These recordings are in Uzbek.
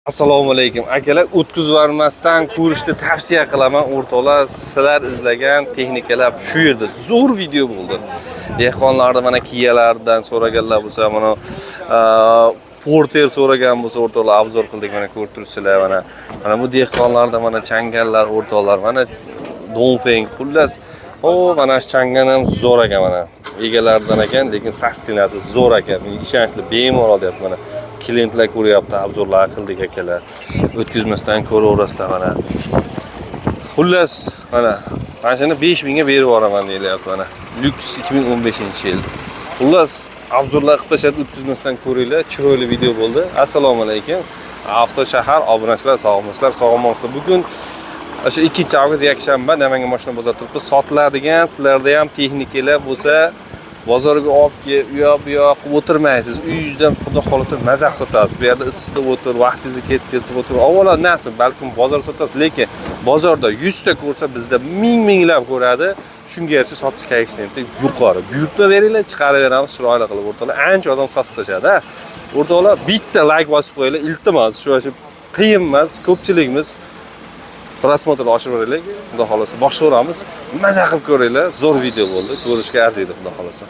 Assalomu alaykum akalar, o'tkazvormasdan ko'rishni tavsiya qilaman. O'rtoqlar, sizlar izlagan texnikalar shu yerda zo'r video bo'ldi. Dehqonlarni mana kiyalardan so'raganlar bo'lsa, mana porter so'ragan bo'lsa, o'rtoqlar obzor qildik, mana ko'rib turibsizlar. Mana bu dehqonlarda mana changallar, o'rtoqlar, mana Dongfeng, xullas, mana changan ham zo'r ekan, mana egalaridan ekan, lekin sastinasi zo'r ekan. Ishonchli, bemalol deyapti mana. Klientlar ko'ryapti, obzorlar qildik akalar. O'tkazmasdan ko'raverasizlar mana. Xullas, mana shuni 5000 ga berib yuboraman deyapti mana. Lux 2015-yil. Xullas, obzorlar qilib tashlab o'tkazmasdan ko'ringlar. Chiroyli video bo'ldi. Assalomu alaykum. Avtoshahar obunachilar, sog'misizlar, sog'monmisizlar. Bugun o'sha 2-avgust yakshanba Namangan mashina bozor turibdi. Sotiladigan, sizlarda ham texnikalar bo'lsa, bozorga olib kelib, bu yoq o'tirmaysiz. Uyingizdan xudo xolasa mazaq sotasiz. Bu yerda issiqda o'tir, vaqtingizni ketkazib o'tir. Avvalo nasib, balkim bozor sotasiz, lekin bozorda 100 ta ko'rsa, bizda minglab ko'radi. Shunga yarasha sotish koeffitsiyenti yuqori. Buyurtma beringlar, chiqarib beramiz chiroyli qilib. O'rtoqlar, ancha odam sotib tashadi. O'rtoqlar, bitta like bosib qo'yinglar, iltimos. Shu qiyin emas, ko'pchiligimiz prosmotrni oshirmaylik, xudo xolasa boshlayveramiz. Maza qilib ko'ringlar, zo'r video bo'ldi. Ko'rishga arziydi, xudo xolasa.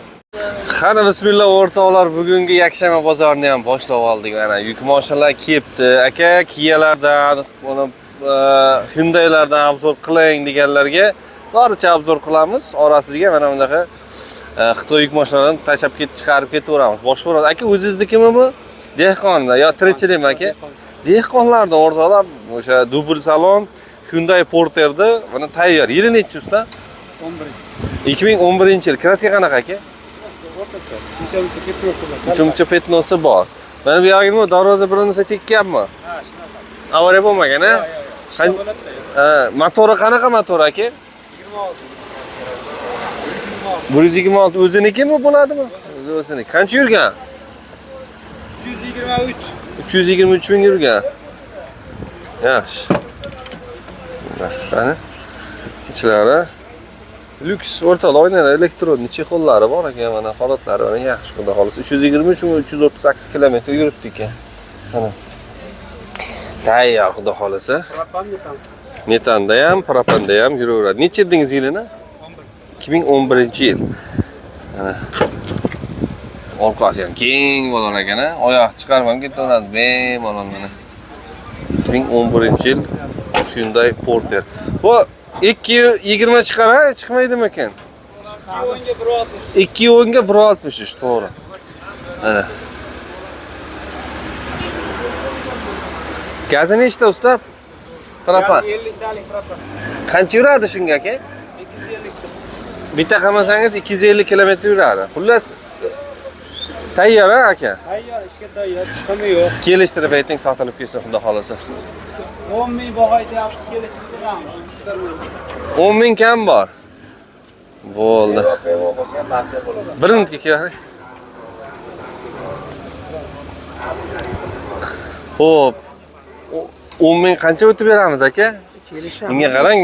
Qani bismillah o'rtoqlar, bugungi yakshanba bozorini ham boshlab oldik. Mana yuk mashinalar kelibdi. Aka, Kiyalardan, mana Hyundai'lardan obzor qiling deganlarga boricha obzor qilamiz. Orasiga mana bunaqa Xitoy yuk mashinalarini tashab chiqarib ketaveramiz. Boshlayveramiz. Aka, o'zingiznikimi bu? Dehqonlar yo tirikchilikmi aka? Dehqonlardan o'rtoqlar, o'sha dubl salon Hyundai Porter'da mana tayyor. Yili nechi usta? 2011-yil. Kraska qanaqa aka? Uchinchi petnosi bor. Mana bu yog'ini darvoza birinisi tekkanmi? Ha, shunaqa. Avariya bo'lmagan-a? Motori qanaqa motor aka? 126. O'zinikimi bo'ladimi? O'ziniki. Qancha yurgan? 323. 323 ming yurgan. Yaxshi. Bismillah. Qani? Ichlari Lux o'rtalar o'ynar elektron chexollari bor ekan, mana holatlari mana yaxshi, xudo xolasa. 323 va 338 kilometr yuribdi ekan. Mana. Tayyor, xudo xolasa. Metanda ham, propanda ham yuraveradi. Necha yildingiz yilini? 2011-yil. Mana. Orqasi ham keng bo'lar ekan, oyoq chiqarib ham ketaveradi, bemalol mana. 2011-yil Hyundai Porter. Bu 220 chiqar, chiqmaydimi ekan? 210 ga 163, to'g'ri. Mana. Gazi nechta usta? Propan. 50 talik propan. Qancha yuradi shunga aka? 250. Bitta qamasangiz 250 kilometr yuradi. Xullas tayyor aka. Tayyor, ishga tayyor, chiqimi yo'q. Kelishtirib ayting, sotilib ketsin, xudo xolasa. 10 ming bahoyda yaxshi kelishtiramiz. 10 ming kam bor. Bo'ldi. Birinchi kerak. Xo'p. 10 ming qancha o'tib beramiz aka? Menga qarang,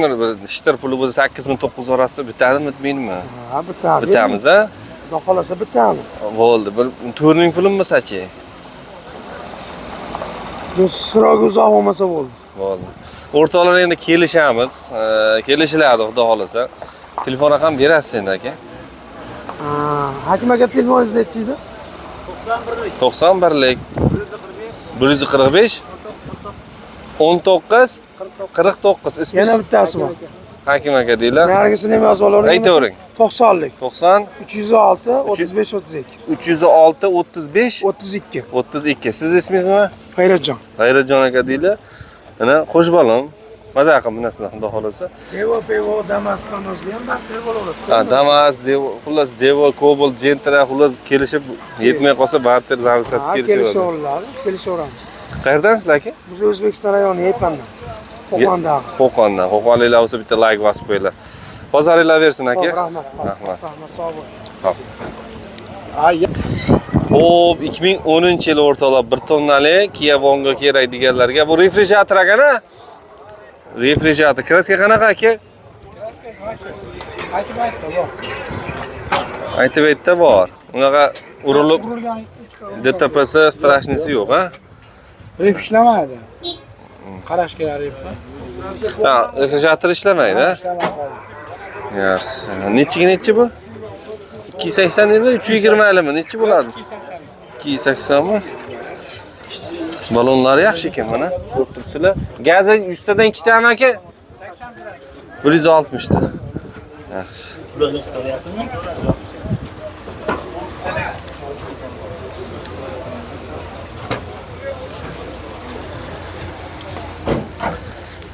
shtir puli bo'lsa 8900 orasida bitadimi, bitmaydimi? Ha, bitadi. Bitamiz, a? Xudo xolasa bitadi. Bo'ldi. 4 ming pulim bo'lsa-chi? Biz siroq uzoq bo'lmasa bo'ldi. Bo'ldi. O'rtoqlar endi kelishamiz. Kelishiladi, xudo xolasa. Telefon raqam berasiz endi aka. Hakim aka telefoningiz nechi edi? 91lik 145 19 49. Ismingiz? Yana bittasi bor. Hakim aka deylar. Narigisini ham yozib olavering. Aytavering. 90lik. 90 306 35 32. 306 35 32. 32. Siz ismingiz nima? G'ayratjon. G'ayratjon aka deylar. Mana qo'sh bolam. Maza qilib bunasini xudo xolasa. Devo Damas qanosiga ham baxtli bo'laveradi. Ha, Damas, xullas Devo, Cobalt, Gentra xullas kelishib yetmay qolsa barter zarsasi kelishaveradi. Kelishaveramiz. Qayerdansizlar aka? Biz O'zbekiston rayoni Yepandan. Qo'qondan. Qo'qondan. Qo'qonliklar bo'lsa bitta like bosib qo'yinglar. Bozoringlar bersin aka. Rahmat. Rahmat. Sog' Xo'p. bo'ling. Xo'p, 2010-yil o'rtoqlar 1 tonnali Kia Bongo kerak deganlarga bu refrigerator ekan-a? Refrigerator. Kraska qanaqa aka? Kraska aytib aytda bor. Unaqa urilib DTP'si strashnisi yo'q, ha? Rep ishlamaydi. Qarash kerak repga. Ha, refrigerator ishlamaydi. Yaxshi. Nechi bu? 280 dedi, 320 mi? Nechi bo'ladi? 280 mi? Balonlar yaxshi ekan mana. Ko'rib turibsizlar. Gazi ustidan ikkitami aka? 160 ta. Yaxshi.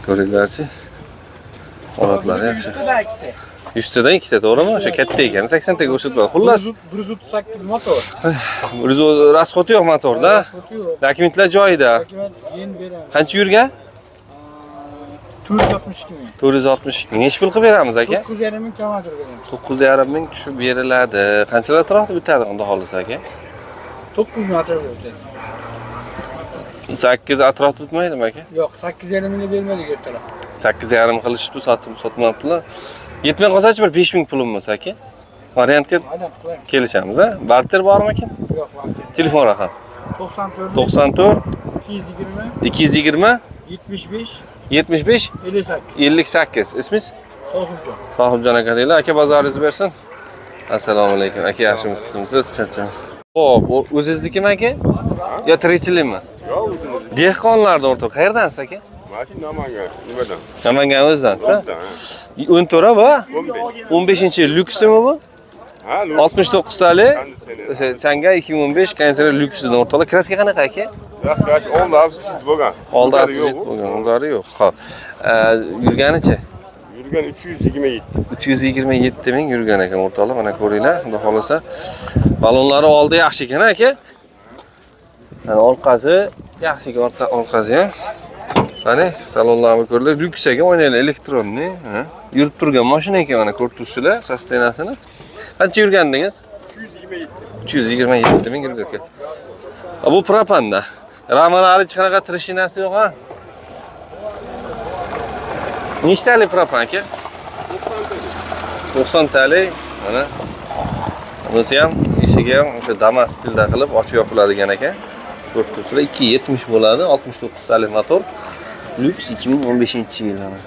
Ko'ringlarchi. Holatlari yaxshi. Ustidan ikkita, to'g'rimi? O'sha katta ekan, 80 taga o'xshatadi. Xullas, 138 motor. rasxoti yo'q motorda. Dokumentlar joyida. Keyin beramiz. Qancha yurgan? 462 ming. 462 ming. Nechi pul qilib beramiz aka? 9,5 ming kamodir beramiz. 9,5 ming tushib beriladi. Qanchalar atrofda bitadi unda xohlasa aka? 9 ming atrofda o'tadi. 8 atrofda bitmaydimi aka? Yo'q, 8,5 mingga bermaydi ertalar. 8,5 qilishibdi, sotmabdilar. Yetmay qolsa-chi bir 5 ming pulim bo'lsa aka? Variantga Aynan qilamiz. kelishamiz, ha? Barter bormi ekan? Yo'q, vaqt. Telefon raqam 94 94 220 220 75 75 58. 58. Ismingiz? Sohibjon. Sohibjon aka deylar. Aka bozoringiz bersin. Assalomu alaykum. Aka yaxshimisiz? Charcham. Xo'p, o'zingiznikimi aka? Yo tirikchilikmi? Yo'q, Dehqonlarda o'rtoq. Qayerdansiz aka? mashina Namangan, nimadan? Namangan o'zidansiz? O'zidan, ha. 10 to'ra va 15. 15-lyuksimi bu? Ha, 69 talik. Konditsioner. O'sha Chang'an 2015 konditsioner lyuksidan o'rtoqlar. Kraska qanaqa aka? Raskash oldi avsit bo'lgan. Oldi Ullari asijit yo'q. bo'lgan, ullari yo'q. Xo'p. Yurganicha? Yurgan 327. 327 ming yurgan ekan o'rtoqlar. Mana ko'ringlar, xudo xolasa. Balonlari oldi yaxshi ekan aka. Mana orqasi yaxshi ekan, orqasi ham. Mana salonlarni ko'ringlar, lyuksaga o'ynaylar, elektronniy, ha. Yurib turgan mashina ekan, mana ko'rib turibsizlar, sostenasini. Qancha yurgandingiz? 327 ming yurgan ekan. Bu propanda. Ramalari hech qanaqa trishinasi yo'q, ha? Nechtalik propan aka? 90 talik. Mana. Bunisi ham, eshigi ham o'sha Damas stilda qilib ochib yopiladigan ekan. Ko'rib turibsizlar, 270 bo'ladi, 69 talik motor. Lüks 2015-yil ana.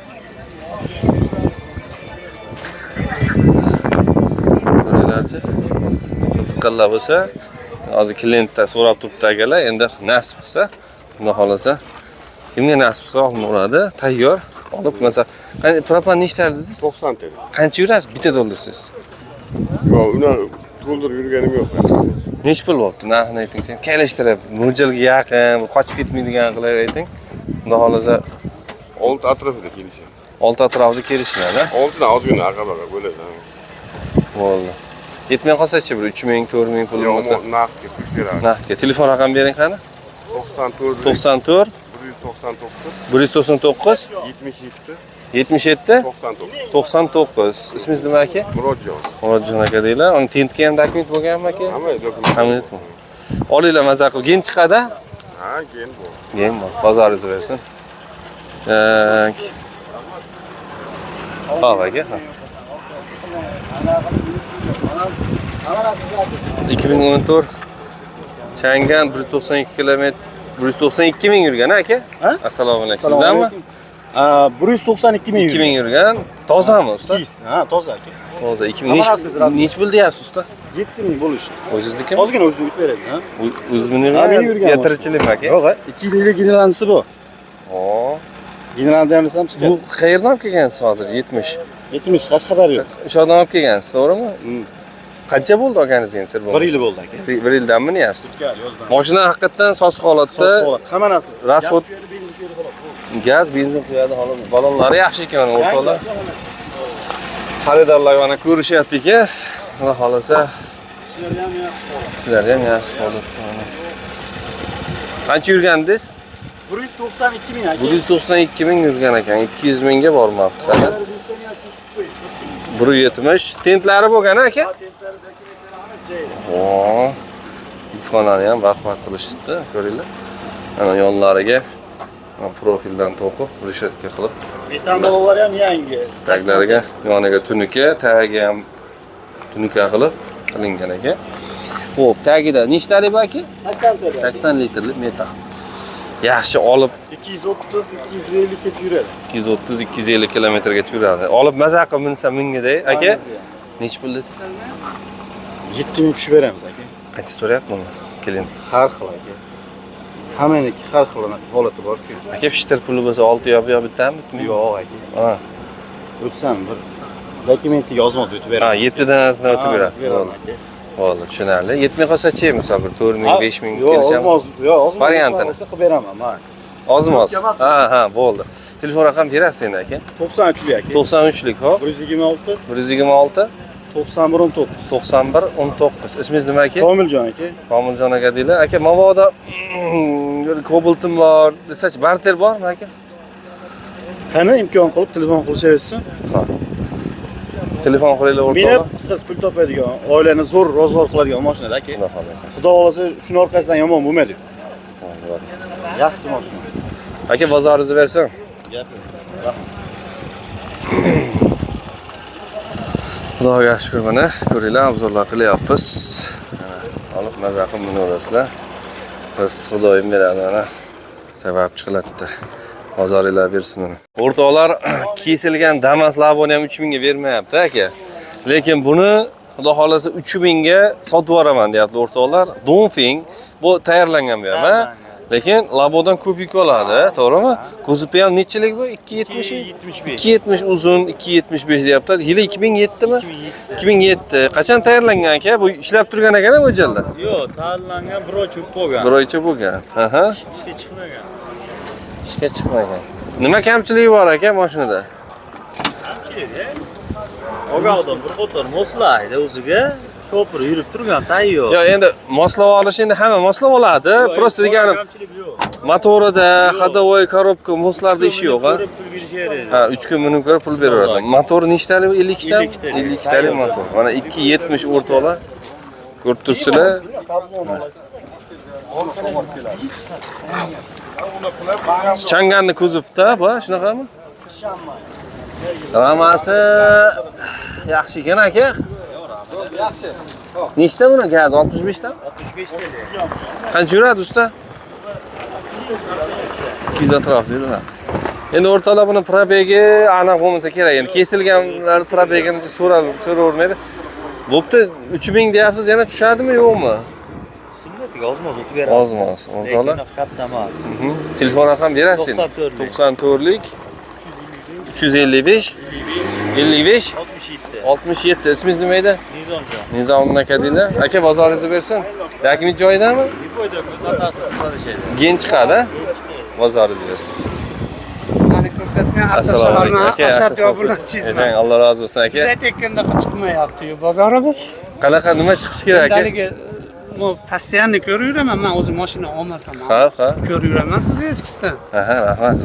Ko'ringlarchi. Qiziqqanlar bo'lsa, hozir klientlar so'rab turibdi akalar, endi nasib qilsa, xudo xolasa, kimga nasib qilsa olinadi, tayyor olib, masalan, qani propan nechtalar dedingiz? 90 TL. Qancha yurasiz? Bitta doldursiz. Yo'q, uni to'ldirib yurganim yo'q. Nech pul bo'libdi? Narxini ayting sen. Kelishtirib, mo'ljalga yaqin, qochib ketmaydigan qilib ayting. Xudo xolasa 6 atrofida kelishadi. 6 atrofida kelishadi. 6 dan ozgina aqabaga bo'ladi. Bo'ldi. Yetmay qolsa-chi bir 3 ming, 4 ming pul bo'lsa. Yo'q, naqdga pul beradi. Naqdga telefon raqam bering qani? 94 94 199 199 77 77 99. 99. Ismingiz nima aka? Murodjon. Murodjon aka deylar. Uni tentga ham dokument bo'lganmi aka? Hamma dokument. Hammasi. Olinglar maza qilib. Gen chiqadi? Ha, keyin bu. Gen bor. Bozoringiz bersin. Tak. Hop aka. 2014 Chang'an 192 kilometr 192 ming yurgan aka? Ha? Assalomu alaykum. Sizdanmi? 192 ming. 2000 yurgan. Tozami usta? Ha, toza aka. Toza 2000. Amarasiz, Nech pul deyapsiz usta? 7 ming bo'lishi. O'zingiznikimi? Ozgina o'zini beradi, ha? O'zimni Ha, meni yurgan yatirichilikmi aka? Yo'q, 2 yillik generalisi bu. Oo. Generalda ham desam chiqadi. Bu qayerdan olib kelgansiz hozir? 70. 70 Qashqadaryo. O'shadan olib kelgansiz, to'g'rimi? Qancha bo'ldi olganingizga sir bo'lmasa? 1 yil bo'ldi aka. 1 yildanmi deyapsiz? Yozdan. Mashina haqiqatdan sosiq holatda. Hamma narsa. Rasxod gaz, benzin quyadi, holat balonlari yaxshi ekan o'rtoqlar. Xaridorlar mana ko'rishyapti-ki, xudo xolasa sizlar ham yaxshi holatda. Qancha yurgandingiz? 192 ming aka. 192 ming yurgan ekan, 200 mingga bormabdi. 170 tentlari bo'lgan aka? Oo. Yukxonani ham vaqt qilishdi, ko'ringlar. Mana yonlariga profildan to'qib, reshetka qilib, Metan balollari ham yangi. taglariga, yoniga tunuka, tagiga ham tunuka qilib qilingan ekan. Xo'p, tagida nechtalik bu aka? 80 TL. 80 litrlik metan. Yaxshi olib 230-250 ketib yuradi. 230-250 kilometrgacha yuradi. Olib maza qilib minsa mingiday, aka. Nech pul dedingiz? 7000 tushib beramiz aka. Qancha so'rayapti buni? Keling. Har xil aka. Hammaniki har xil holati bor-ku. Aka fishtir puli bo'lsa 6 yo bittami, bitmaymi? Yo'q aka. Ha. O'tsam bir dokumentga yozmoq o'tib beraman. Ha, 7 danasini o'tib berasiz. Bo'ldi, tushunarli. 7000 qolsa-chi, misol bir 4000, 5000 kelisham. Yo'q, ozmoz Variantini. bo'lsa qilib beraman, ha. Ozmoz. Ha, bo'ldi. Telefon raqam berasiz endi aka. 93lik aka. 93lik, hop. 126 126 91 91 19. Ismingiz nima aka? Komiljon aka. Komiljon aka deylar. Aka, mabodo kobaltim bor desachi, barter bormi aka? Qani imkon qilib telefon qilishaversin. Ha. Telefon qilinglar Meni o'rtoqlar. qisqasi pul topadigan, oilani zo'r ro'zg'or qiladigan mashinada aka. Xudo xolasa. Xudo xolasa shuni orqasidan yomon bo'lmaydi. Yaxshi mashina. Aka, bozoringizni bersin. Gapi. Rahmat. Xudoga shukr, mana ko'ringlar, obzorlar qilyapmiz. Olib maza qilib minaverasizlar. Biz Xudoyim beradi mana. Sababchi qiladi. Bozoringlar bersin uni. O'rtoqlar, kesilgan Damas Laboni ham 3000 ga bermayapti aka. Lekin buni Xudo xolasa 3000 ga sotib yuboraman deyapti o'rtoqlar. Donfing bu tayyorlangan bu ham, ha? Lekin Labodan ko'p yuk oladi, to'g'rimi? Ko'zipi ham nechilik bu? 270 mi? 270 uzun, 275 deyapti. Yili 2007 mi? 2007. Qachon tayyorlangan aka? Bu ishlab turgan ekan mo'ljalda. Yo'q, tayyorlangan bir oy bo'lgan. Bir oycha bo'lgan. Aha. Ishga chiqmagan. Ishga chiqmagan. Nima kamchiligi bor aka mashinada? Kamchiligi? Og'avdan bir qo'tor moslaydi o'ziga. Shopir yurib turgan tayyor. Yo, endi moslab olish endi hamma moslab oladi. Prosta deganim Kamchilik yo'q. motorida, ходовой коробка, moslarda ishi yo'q, ha? Ha, 3 kun minib ko'ra pul beraveradi. Motori nechtalik? 52 talik? 52 talik motor. Mana 270 o'rtoqlar. Ko'rib tursizlar. Changanni kuzovda, bu shunaqami? Ramasi yaxshi ekan aka. Yaxshi. Nechta buni gaz? 65 ta? 65 ta. Qancha yuradi usta? 200 atrof deydilar. Endi o'rtalar buni probegi aniq bo'lmasa kerak. Endi kesilganlar probegini so'ravermaydi. Bo'pti, 3000 deyapsiz, yana tushadimi, yo'qmi? Sunnatiga ozmoz o'tib beradi. Ozmoz, o'rtoqlar. Lekin katta emas. Telefon raqam berasiz. 94lik 355 55 67. Ismingiz nima edi? Nizomjon. Nizomjon aka deydi. Aka, bozoringizni bersin. Dokument joyidami? Boyda datasi qilishadi. Gen chiqadi. Bozoringizni bersin. Mani ko'rsatmay Assalomu alaykum aka. Asad yo'ldan chizmang. Alloh rozi bo'lsin Siz aka. aytganda chiqmayapti-yu bozorimiz. Qanaqa nima chiqish kerak aka? Haligi postoyanno ko'raveraman, men o'zim mashina olmasam ham. Ha. Ko'raveraman sizni eskitdan. Aha, rahmat.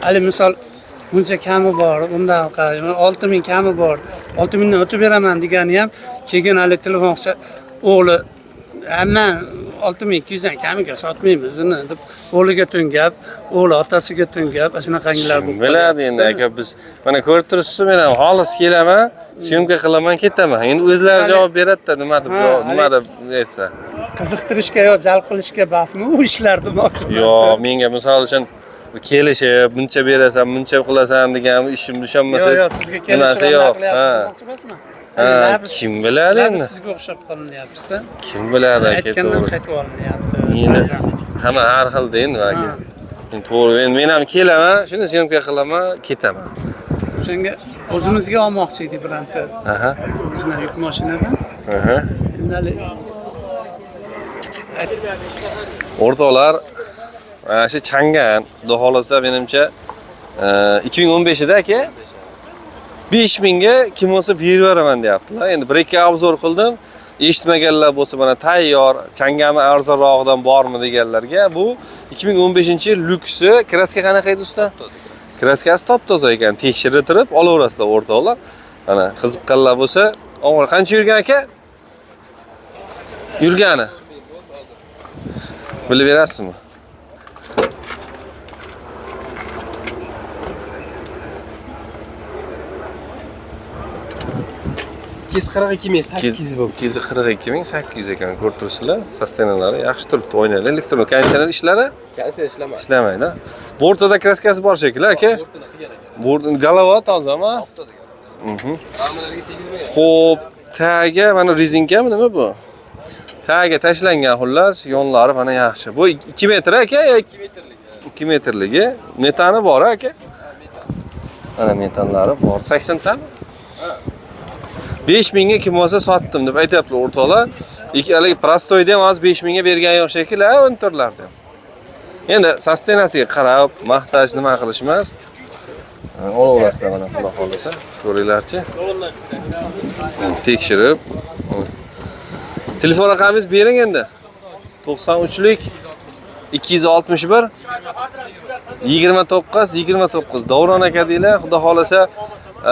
Hali misol buncha kami bor, undan qarang, 6000 kami bor. 6000 dan o'tib beraman degani ham, keyin hali telefon qilsa, o'g'li, "Amma 6200 dan kamiga sotmaymiz uni" deb o'g'liga to'ngab, o'g'li otasiga to'ngab, shunaqangilar bo'lib Biladi endi aka, biz mana ko'rib turibsiz, men ham xolis kelaman, syomka qilaman, ketaman. Endi o'zlari javob beradi-da, nima deb aytsa. qiziqtirishga yo jalb qilishga basmi u ishlar demoqchi. Yo'q, menga misol uchun kelishib, buncha berasan, buncha qilasan degan ishim ishonmasa. Yo'q, sizga kelishib yo'q. Ha, kim biladi endi? Sizga o'xshab qolinyapti-da. Kim biladi aka, Aytgandan to'g'ri. qaytib olinyapti. Endi hamma har xil deyin aka. Endi to'g'ri, endi men ham kelaman, shuni syomka qilaman, ketaman. O'shanga o'zimizga olmoqchi edik bironta. Aha. Bizning yuk mashinadan. Aha. Endi hali O'rtoqlar, shu Changan, xudo xolasa menimcha 2015 da aka 5000 ga kim bo'lsa berib beraman deyaptilar. Endi bir ikki obzor qildim. Eshitmaganlar bo'lsa mana tayyor, Changani arzonroqdan bormi deganlarga bu 2015-yil lyuksi. Kraska qanaqa edi usta? Kraskasi top-toza ekan. Tekshirib turib olaverasizlar o'rtoqlar. Mana qiziqqanlar bo'lsa, o'g'il qancha yurgan aka? Yurgani. Bilib berasizmi? 242.800 bo'ldi. 242.800 ekan, ko'rib turibsizlar. Sostenalari yaxshi turibdi, o'ynaydi. Elektron konditsioner ishlari Kaysi ishlamaydi. ishlamaydi. Bortida kraskasi bor shekilli, aka. Bort golova tozami? Xo'p, tagiga mana rezinkami nima bu? Tagiga tashlangan xullas, yonlari mana yaxshi. Bu 2 metr aka, 2 metrligi. Metani bor aka. Mana metanlari bor. 80 ta. 5000 ga kim olsa sotdim deb aytayapti o'rtoqlar. Haligi prostoyda ham hozir 5000 ga bergan yo'q shekilli, o'ntirlarda. Endi sostenasiga qarab, maqtash nima qilish emas. Olaverasizlar mana xudo xolasa. Ko'ringlarchi. Tekshirib. Telefon raqamingiz bering endi. 93lik 261 29 Davron aka deylar, xudo xolasa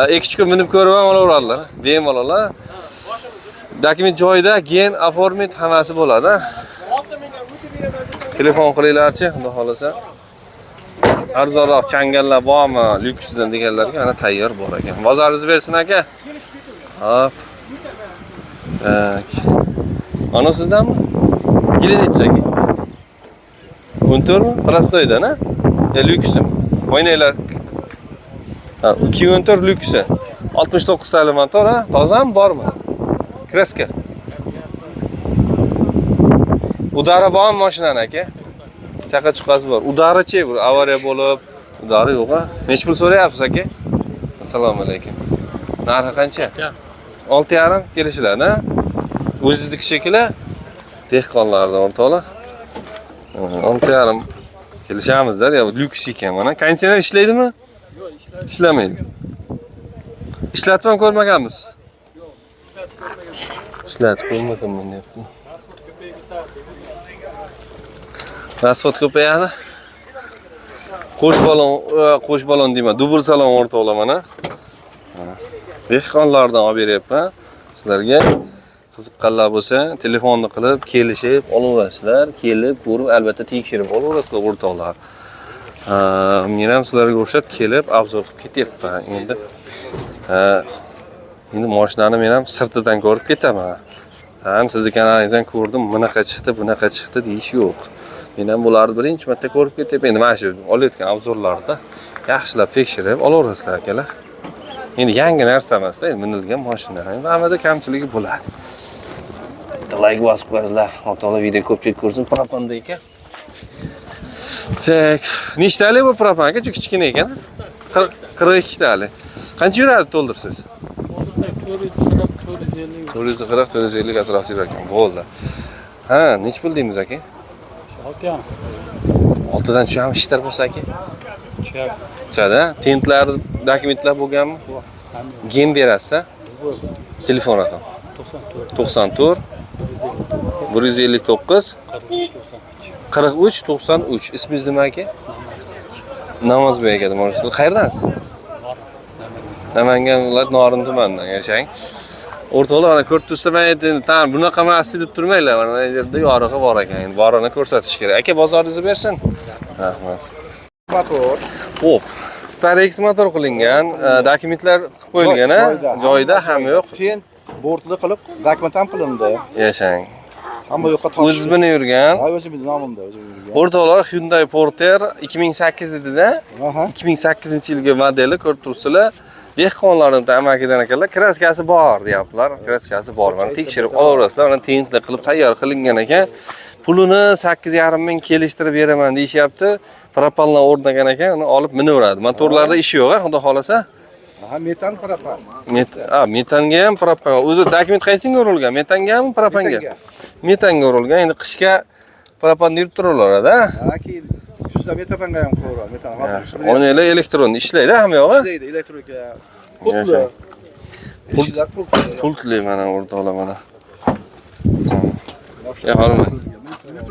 2 kun minib ko'rib ham olaveradilar. Bemalol. Dokument joyida, gen, oformit hammasi bo'ladi. Telefon qilinglarchi, xudo xolasa. Arzonroq changallar bormi, lyuksdan deganlarga ana tayyor bor ekan. Bozoringiz bersin aka. Hop. Tak. Mana sizdanmi? Yili necha aka? 14 mi? Prostoydan, ha? Ya lyuksmi? O'ynaylar. Ha, 214 lyuksi. 69 tali motor, ha? Tozami bormi? Kraska. Udari bormi mashinani aka? Chaqa chuqasi bor. Udari-chi, bu avariya bo'lib, udari yo'q, ha? Nech pul so'rayapsiz aka? Assalomu alaykum. Narxi qancha? 6,5 kelishiladi, ha? O'zizniki shekilli dehqonlardan o'rtoqlar. 6,5 kelishamizlar, ya lyuks ekan mana. Konditsioner ishlaydimi? Yo'q, ishlamaydi. Ishlatib ham ko'rmaganmiz. Yo'q, ishlatib ko'rmaganman deyapti. Rasvot ko'payadi. Qo'sh balon deyman, dubl salon o'rtoqlar mana. Dehqonlardan olib beryapman. Sizlarga qiziqqanlar bo'lsa, telefonni qilib, kelishib olaverasizlar, kelib, ko'rib, albatta tekshirib olaverasizlar o'rtoqlar. Men ham sizlarga o'xshab kelib, obzor qilib ketyapman. Endi mashinani men ham sirtidan ko'rib ketaman. Sizni kanalingizdan ko'rdim, bunaqa chiqdi deyish yo'q. Men ham bularni birinchi marta ko'rib ketyapman. Endi mana shu olayotgan obzorlarda yaxshilab tekshirib olaverasizlar akalar. Endi yangi narsa emas-da, minilgan mashina. Hammada kamchiligi bo'ladi. Like bosib qo'yasizlar. O'rtoqlar video ko'pchilik ko'rsin, propanda ekan. Tak, nechtalik bu propan aka? Juda kichkina ekan. 42 tali. Qancha yuradi to'ldirsiz? 440-450 atrofida yurar ekan. Bo'ldi. Ha, nech pul deymiz aka? 6dan tushamiz ishlar bo'lsa aka? Tushadi. Tentlar, dokumentlar bo'lganmi? Gen berasiz-a? Telefon raqam. 94 159 43 93. Ismingiz nima aka? Namozbek aka. Qayerdansiz? Namangan viloyat Norin tumanidan yashang. O'rtoqlar, mana ko'rib tursa, men aytdim, bunaqa emas deb turmanglar. Mana bu yerda yorig'i bor ekan. Endi borini ko'rsatish kerak. Aka, bozoringizni bersin. Rahmat. Motor. Xo'p, Starex motor qilingan, dokumentlar qo'yilgan, joyida ham yo'q. Keyin bortli qilib, dokument ham qilindi. Yashang. Hamma yo'qqa topshirdi. O'zingiz bilan yurgan. Voy, o'zimizning nomimda, o'zim yurgan. O'rtoqlar, Hyundai Porter 2008 dedingiz-a? Aha. 2008-yilgi modeli ko'rib turibsizlar. Dehqonlarning amakidan akalar kraskasi bor deyaptilar. Kraskasi bor. Mana tekshirib olaverasizlar. Mana tentli qilib tayyor qilingan ekan. Pulini 8,5 ming kelishtirib beraman deyishyapti. Propanlar o'rnagan ekan, uni olib minaveradi. Motorlarda ish yo'q, xudo xolasa. Aha, metan propan. Metanga ham propan. O'zi dokument qaysiga urilgan? Metangami, propanga? Metanga urilgan. Endi qishga propan yurib turaveradi-a. Ha, keyin kuzda metapanga ham qo'yiladi. Metan hozir. O'ynalar elektron ishlaydi hamma yo'g'i. Ishlaydi, elektronika. Pultli mana o'rtoqlar mana. Ya horma.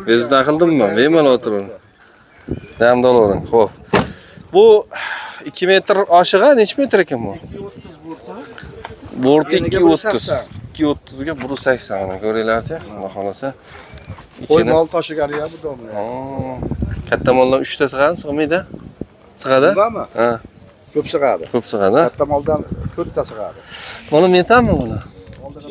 Bezdan qildimmi? Bemalol o'tiring. Damda olavering. Xo'p. Bu 2 metr oshiga necha metr ekan bu? Borti 230. 230 ga 180 mana ko'ringlarchi. Xudo xolasa. Qo'y mol tashiganiga bu domla. Katta moldan 3 ta sig'adi, sig'maydi? Sig'adi? Sig'adimi? Ha. Ko'p sig'adi. Ko'p sig'adi. Katta moldan 4 ta sig'adi. Mana metanmi buni?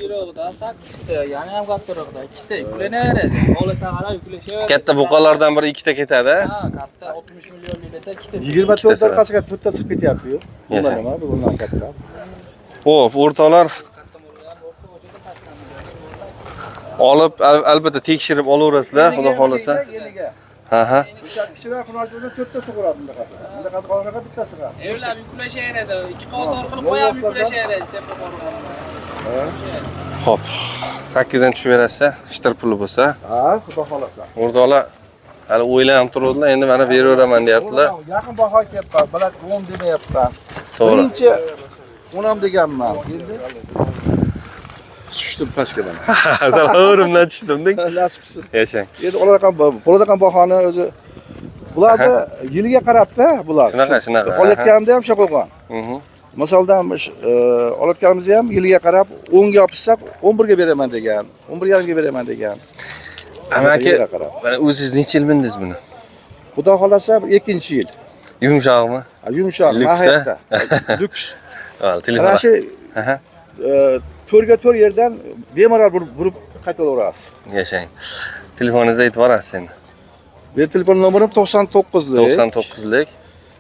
Yurog'idan 8 ta, yana ham kattaroqda 2 ta yuklanaveradi. Holatga qarab yuklashaveradi. Katta buqalardan biri ikkita ketadi. Ha, katta 60 millionlik desa 2 ta. 24 ta qashqa to'rtta chiqib ketyapti-yu. Yasha. Nima bundan katta. Xo'p, o'rtoqlar olib albatta tekshirib olaverasizlar, xudo xolasa. Ha ha. Kichikroq xonajada to'rtta sug'uradi bunaqasi. Bunaqasi qolganda bittasi bor. Evlar yuklashaveradi. 2 qator qilib qo'yib yuklashaveradi tepa borgan. Xo'p. 8dan tushib berasiz, ishtir puli bo'lsa. Ha, xudo xolasa. O'rtoqlar hali o'ylanib turuvdilar, endi mana beraveraman deyaptilar. Yaqin baho kelyapman, bilat 10 demayapman. To'g'ri. Birinchi 10 ham deganman. Endi tushdim pashkadan. Sal o'rimdan tushdim-dek. Nasibsiz. Yashang. Endi oladigan bahoni o'zi bularda yiliga qarabda bular. Shunaqa. Olayotganimda ham shu qo'ygan. Masalan, olayotganimizda ham yiliga qarab 10 ga olsak 11 ga beraman degan, 11,5 ga beraman degan. Amaki, mana o'zingiz necha yil bindingiz buni? Xudo xolasa 2-yil. Yumshoqmi? Yumshoq, mahiyatda. Lyuks. Ha, telefon. Ana shu Aha. 4 ga 4 yerdan bemalol burib qaytaraverasiz. Yashang. Telefoningizni aytib yuborasiz endi. Men telefon nomerim 99lik 99lik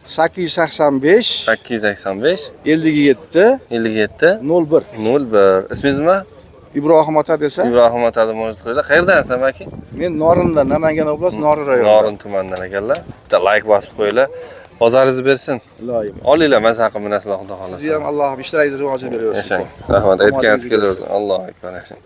885 885 57 57 01. 01. Ismingiz nima? Ibrohim ota desa. Ibrohim otani murojaat qilinglar. Qayerdansiz amaki? Men Norindan, Namangan oblast Norin rayoni. Norin tumanidan ekanlar. Bitta like bosib qo'yinglar. Bozoringiz bersin. Iloyim. Olinglar mazza qilib minasizlar, xudo xolasa. Sizni ham Alloh ishlaringizni rivojini beraversin. Yashang. Rahmat, aytganingiz kelaversin. Allohu akbar. Yashang.